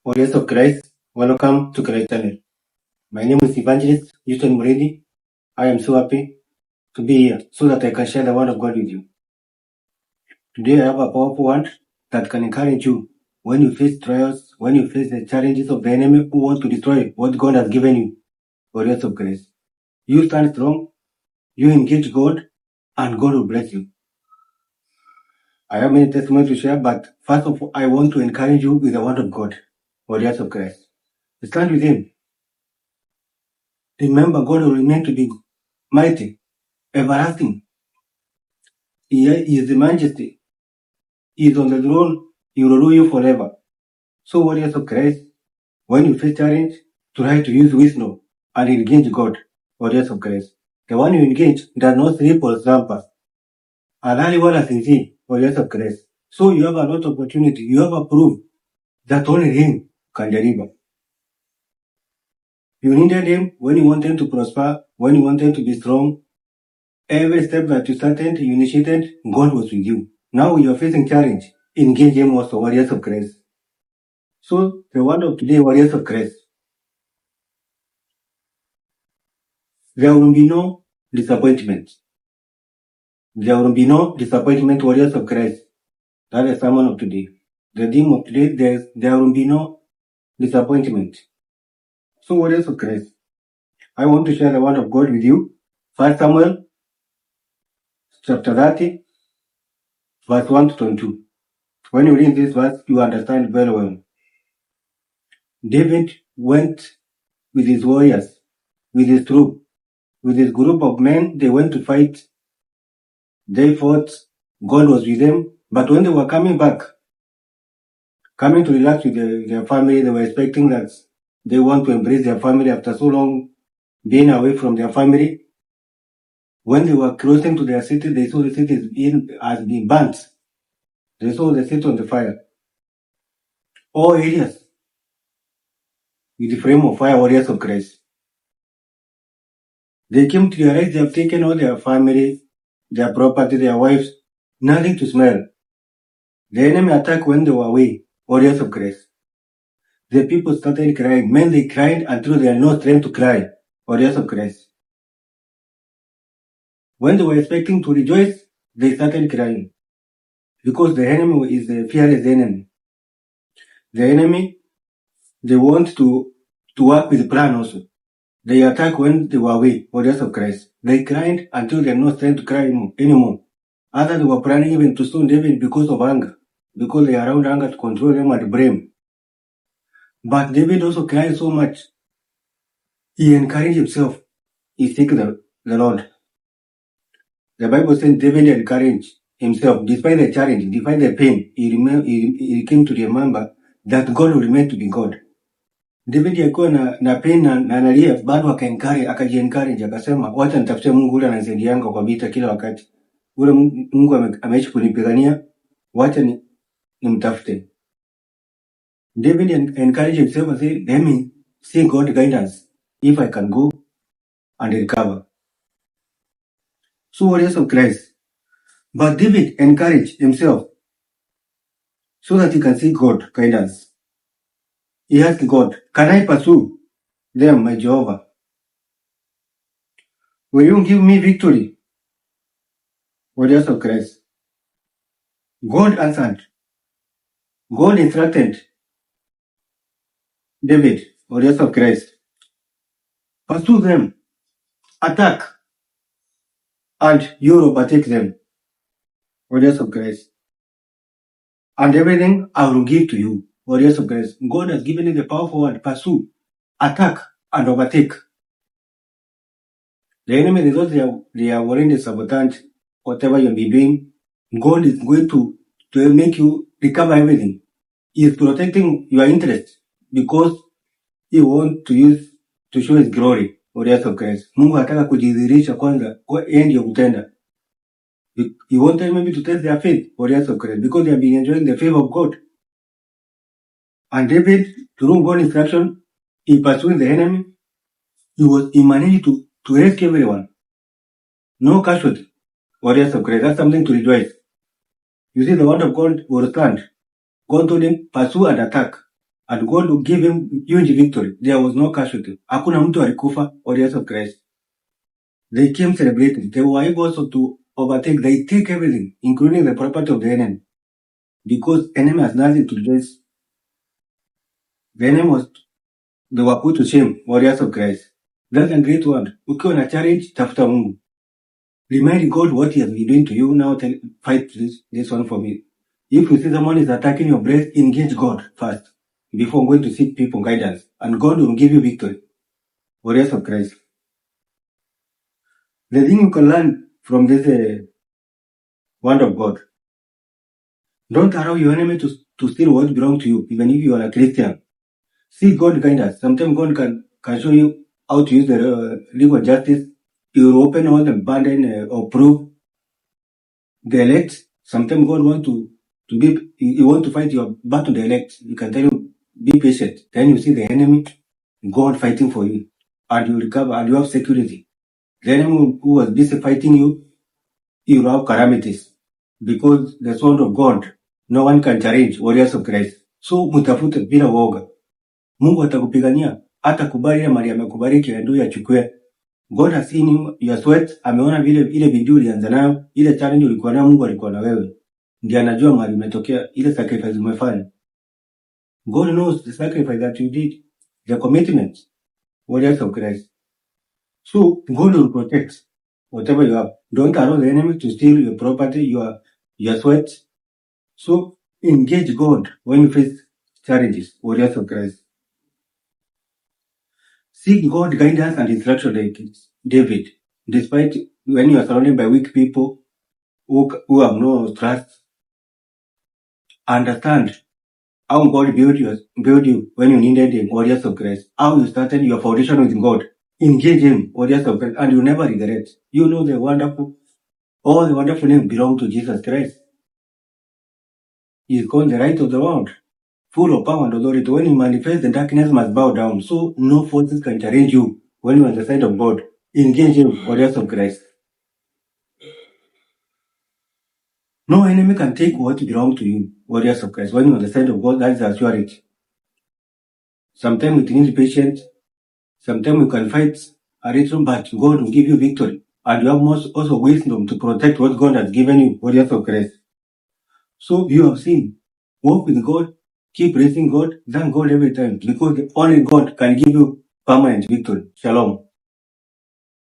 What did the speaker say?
Warriors of Christ, welcome to Christ channel. My name is Evangelist Houston Muridi. I am so happy to be here so that I can share the word of God with you. Today I have a powerful word that can encourage you when you face trials, when you face the challenges of the enemy who wants to destroy what God has given you. Warriors of Christ, you stand strong, you engage God, and God will bless you. I have many testimonies to share, but first of all, I want to encourage you with the word of God. Warriors of Christ, stand with Him. Remember, God will remain to be mighty, everlasting. He is the majesty. He is on the throne. He will rule you forever. So, warriors of Christ, when you face challenge, try to use wisdom and engage God. Warriors of Christ, the one you engage does not sleep or slumber. And only one has seen, warriors of Christ. So you have a lot of opportunity. You have a proof that only Him can deliver. You needed Him when you wanted to prosper, when you wanted to be strong. Every step that you started, you initiated, God was with you. Now you are facing challenge. Engage Him also, warriors of Christ. So the word of today, warriors of Christ. There will be no disappointment. There will be no disappointment, warriors of Christ. That is the sermon of today. The theme of today, there will be no disappointment. So, warriors of Christ, I want to share the word of God with you. 1 Samuel chapter 30, verse 1 to 22. When you read this verse, you understand very well. David went with his warriors, with his troop, with his group of men. They went to fight. They fought. God was with them. But when they were coming back, coming to relax with their family, they were expecting that they want to embrace their family after so long being away from their family. When they were closing to their city, they saw the city has been burnt. They saw the city on the fire. All areas with the flame of fire, warriors of Christ. They came to realize they have taken all their family, their property, their wives, nothing to smell. The enemy attacked when they were away, warriors of Christ. The people started crying. Men, they cried until they had no strength to cry, warriors of Christ. When they were expecting to rejoice, they started crying. Because the enemy is a fearless enemy. The enemy, they want to work with the plan also. They attack when they were away, warriors of Christ. They cried until they had no strength to cry anymore. Others were planning even to stone David because of anger, because they allowed anger to control them and blame. But David also cried so much. He encouraged himself. He seeked the Lord. The Bible says David encouraged himself despite the challenge, despite the pain. He came to remember that God will remain to be God. David alikuwa na pain na analia, bado akajiencourage akasema, wacha nitafute Mungu ule ananisaidianga kwa vita kila wakati. Ule Mungu ameishi kunipigania, wacha nimtafute. David encouraged himself and said, let me seek God guidance if I can go and recover. So, warriors of Christ. But David encouraged himself so that he can seek God guidance. He asked God, can I pursue them, my Jehovah? Will you give me victory? Warriors of Christ. God answered. God instructed David, warriors of Christ. Pursue them, attack, and you will overtake them, warriors of Christ. And everything I will give to you, warriors of Christ. God has given you the powerful word, pursue, attack, and overtake. The enemy, they thought they are already sabotage whatever you'll be doing. God is going to make you recover everything. He is protecting your interest because He wants to show His glory, warriors of Christ. Mungu ataka kujidhihirisha kwanza, yeye ndiyo kutenda. He wanted maybe to test their faith, warriors of Christ, because they have been enjoying the favor of God. And David, through God's instruction, he pursued the enemy. He managed to rescue everyone. No casualty, warriors of Christ. That's something to rejoice. You see, the word of God will stand. God told him, pursue and attack. And God will give him huge victory. There was no casualty. Hakuna mtu alikufa or yes of Christ. They came celebrating. They were able also to overtake. They take everything, including the property of the enemy. Because enemy has nothing to rejoice. The enemy was, they were put to shame, warriors of Christ. That's a great one. Ukiwa na challenge, tafuta Mungu. Remind God what he has been doing to you. Now fight this one for me. If you see someone is attacking your breast, engage God first before going to seek people guidance. And God will give you victory. Warriors of Christ. The thing you can learn from this word of God. Don't allow your enemy to steal what belongs to you, even if you are a Christian. See God guide us. Sometimes God can show you how to use the legal justice. He will open all the burden or prove the elect. Sometimes God want to be, he want to fight your battle the elect. He can tell you, be patient. Then you see the enemy, God fighting for you. And you recover and you have security. The enemy who was busy fighting you, you will have calamities. Because the sword of God, no one can challenge warriors of Christ. So mutafute bila woga. Mungu atakupigania, hata kubali ile mali amekubariki ndio yachukue. God has seen your sweat, ameona vile ile bidii ulianza nayo, ile challenge ulikuwa nayo, Mungu alikuwa na wewe. Ndiye anajua mali umetokea, ile sacrifice umefanya. God knows the sacrifice that you did, the commitment, warriors of Christ. So God will protect whatever you have. Don't allow the enemy to steal your property, your sweat. So engage God when you face challenges, warriors of Christ. Seek God guidance and instruction like David. Despite when you are surrounded by weak people who have no trust, understand how God built you when you needed Him, warriors of Christ. How you started your foundation with God. Engage Him, warriors of Christ, and you never regret. You know all the wonderful names belong to Jesus Christ. He is called the light of the world, full of power and authority. When you manifest, the darkness must bow down. So no forces can challenge you when you are on the side of God. Engage Him, warriors of Christ. No enemy can take what belongs to you, warriors of Christ. When you are on the side of God, that is a surety. Sometimes it needs patience. Sometimes you can fight a little, but God will give you victory. And you have also wisdom to protect what God has given you, warriors of Christ. So you have seen. Walk with God. Keep praising God. Thank God every time. Because only God can give you permanent victory. Shalom.